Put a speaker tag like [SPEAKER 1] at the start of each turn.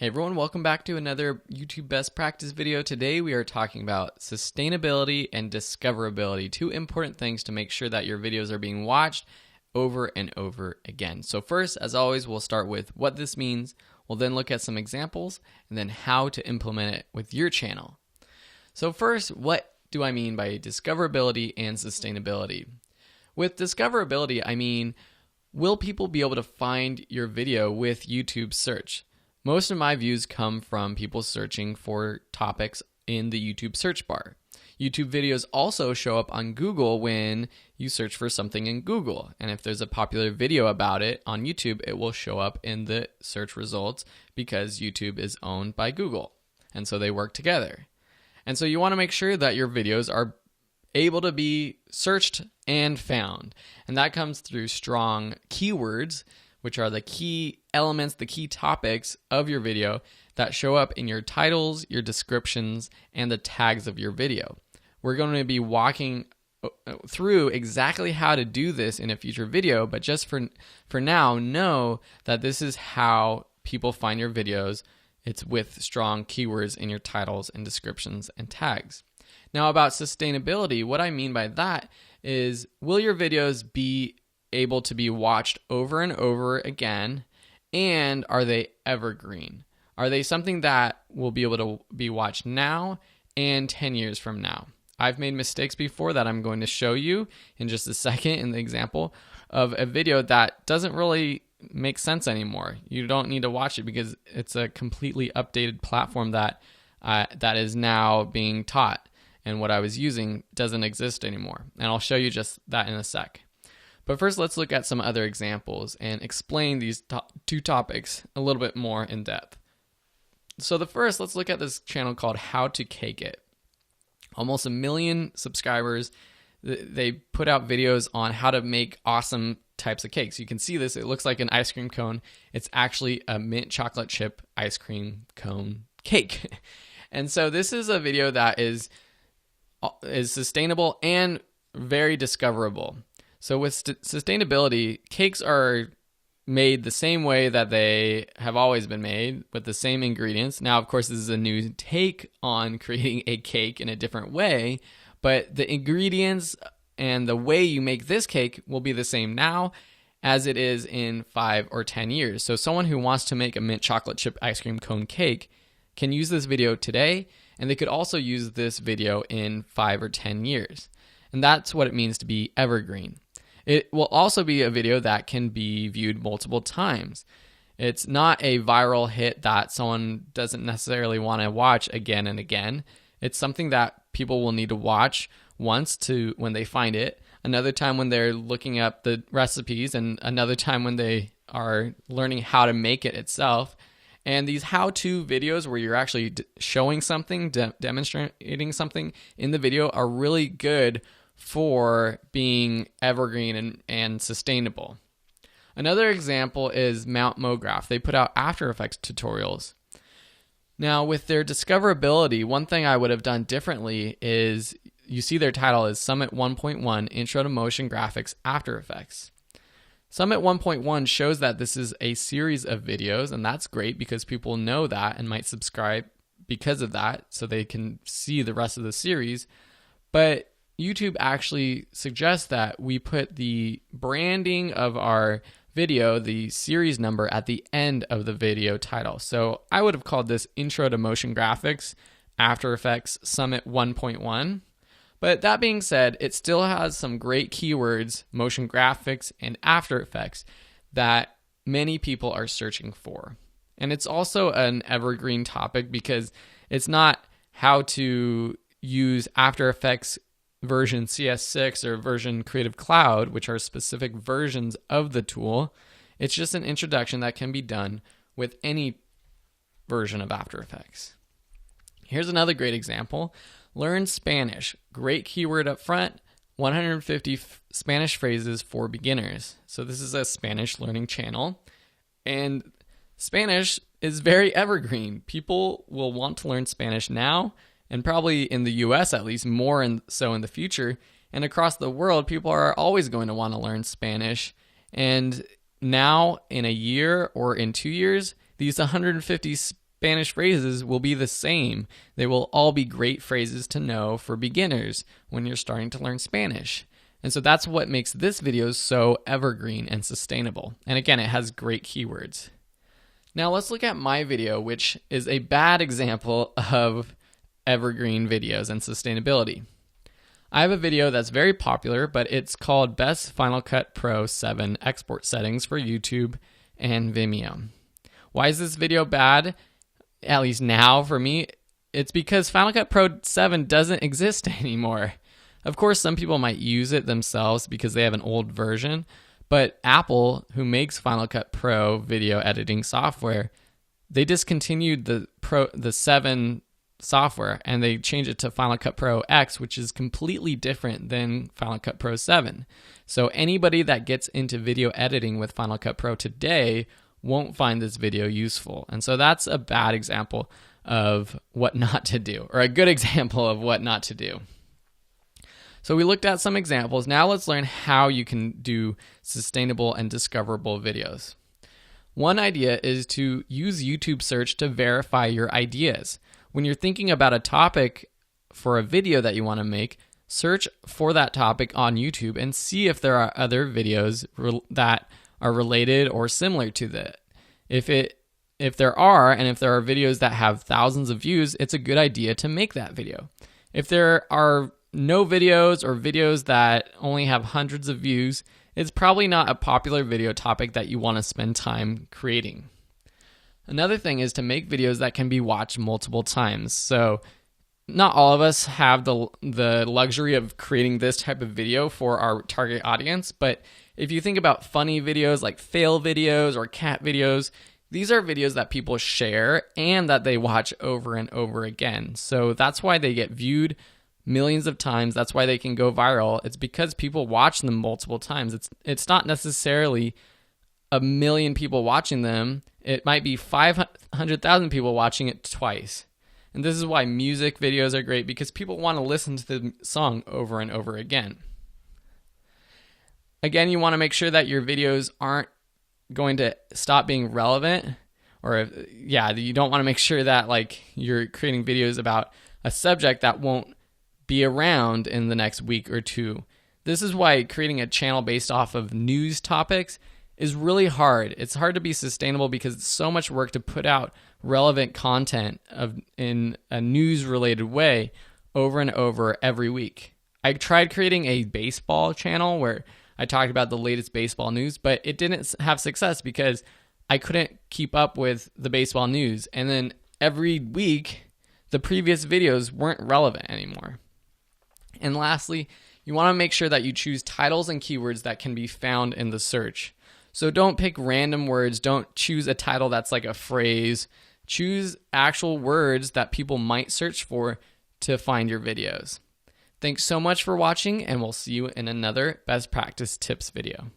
[SPEAKER 1] Hey everyone, welcome back to another YouTube best practice video. Today we are talking about sustainability and discoverability, two important things to make sure that your videos are being watched over and over again. So first, as always, we'll start with what this means. We'll then look at some examples and then how to implement it with your channel. So first, what do I mean by discoverability and sustainability? With discoverability, I mean, will people be able to find your video with YouTube search? Most of my views come from people searching for topics in the YouTube search bar. YouTube videos also show up on Google when you search for something in Google. And if there's a popular video about it on YouTube, it will show up in the search results because YouTube is owned by Google. And so they work together. And so you want to make sure that your videos are able to be searched and found. And that comes through strong keywords, which are the key elements, the key topics of your video that show up in your titles, your descriptions, and the tags of your video. We're going to be walking through exactly how to do this in a future video, but just for now, know that this is how people find your videos. It's with strong keywords in your titles and descriptions and tags. Now about sustainability, what I mean by that is, will your videos be able to be watched over and over again, and are they evergreen? Are they something that will be able to be watched now and 10 years from now? I've made mistakes before that I'm going to show you in just a second in the example of a video that doesn't really make sense anymore. You don't need to watch it because it's a completely updated platform that is now being taught, and what I was using doesn't exist anymore. And I'll show you just that in a sec. But first, let's look at some other examples and explain these two topics a little bit more in depth. So the first, let's look at this channel called How to Cake It. Almost 1 million subscribers. They put out videos on how to make awesome types of cakes. You can see this. It looks like an ice cream cone. It's actually a mint chocolate chip ice cream cone cake. And so this is a video that is sustainable and very discoverable. So with sustainability, cakes are made the same way that they have always been made, with the same ingredients. Now, of course, this is a new take on creating a cake in a different way, but the ingredients and the way you make this cake will be the same now as it is in 5 or 10 years. So someone who wants to make a mint chocolate chip ice cream cone cake can use this video today, and they could also use this video in 5 or 10 years. And that's what it means to be evergreen. It will also be a video that can be viewed multiple times. It's not a viral hit that someone doesn't necessarily want to watch again and again. It's something that people will need to watch once when they find it, another time when they're looking up the recipes, and another time when they are learning how to make it itself. And these how-to videos where you're actually showing something, demonstrating something in the video are really good for being evergreen and sustainable. Another example is Mount MoGraph. They put out After Effects tutorials. Now, with their discoverability, one thing I would have done differently is, you see their title is Summit 1.1 Intro to Motion Graphics After Effects. Summit 1.1 shows that this is a series of videos, and that's great because people know that and might subscribe because of that, so they can see the rest of the series. But YouTube actually suggests that we put the branding of our video, the series number, at the end of the video title. So I would have called this Intro to Motion Graphics After Effects Summit 1.1. But that being said, it still has some great keywords, motion graphics and After Effects, that many people are searching for. And it's also an evergreen topic because it's not how to use After Effects version CS6 or version Creative Cloud, which are specific versions of the tool. It's just an introduction that can be done with any version of After Effects. Here's another great example. Learn Spanish. Great keyword up front. 150 Spanish phrases for beginners. So this is a Spanish learning channel, and Spanish is very evergreen. People will want to learn Spanish now, and probably in the US at least more so in the future. And across the world, people are always going to want to learn Spanish. And now, in a year or in 2 years, these 150 Spanish phrases will be the same. They will all be great phrases to know for beginners when you're starting to learn Spanish. And so that's what makes this video so evergreen and sustainable. And again, it has great keywords. Now let's look at my video, which is a bad example of evergreen videos and sustainability. I have a video that's very popular, but it's called Best Final Cut Pro 7 Export Settings for YouTube and Vimeo. Why is this video bad? At least now for me, it's because Final Cut Pro 7 doesn't exist anymore. Of course, some people might use it themselves because they have an old version, but Apple, who makes Final Cut Pro video editing software, they discontinued the 7 software and they changed it to Final Cut Pro X, which is completely different than Final Cut Pro 7. So anybody that gets into video editing with Final Cut Pro today won't find this video useful. And so that's a bad example of what not to do, or a good example of what not to do. So we looked at some examples. Now let's learn how you can do sustainable and discoverable videos. One idea is to use YouTube search to verify your ideas. When you're thinking about a topic for a video that you want to make, search for that topic on YouTube and see if there are other videos that are related or similar to that. If there are, and if there are videos that have thousands of views, it's a good idea to make that video. If there are no videos or videos that only have hundreds of views, it's probably not a popular video topic that you want to spend time creating. Another thing is to make videos that can be watched multiple times. So not all of us have the luxury of creating this type of video for our target audience, but if you think about funny videos like fail videos or cat videos, these are videos that people share and that they watch over and over again. So that's why they get viewed millions of times. That's why they can go viral. It's because people watch them multiple times. It's not necessarily a million people watching them. It might be 500,000 people watching it twice. And this is why music videos are great, because people want to listen to the song over and over again. Again, you want to make sure that your videos aren't going to stop being relevant, or you don't want to make sure that like you're creating videos about a subject that won't be around in the next week or two. This is why creating a channel based off of news topics is really hard. It's hard to be sustainable because it's so much work to put out relevant content in a news-related way over and over every week. I tried creating a baseball channel where I talked about the latest baseball news, but it didn't have success because I couldn't keep up with the baseball news. And then every week, the previous videos weren't relevant anymore. And lastly, you want to make sure that you choose titles and keywords that can be found in the search. So don't pick random words. Don't choose a title that's like a phrase. Choose actual words that people might search for to find your videos. Thanks so much for watching, and we'll see you in another best practice tips video.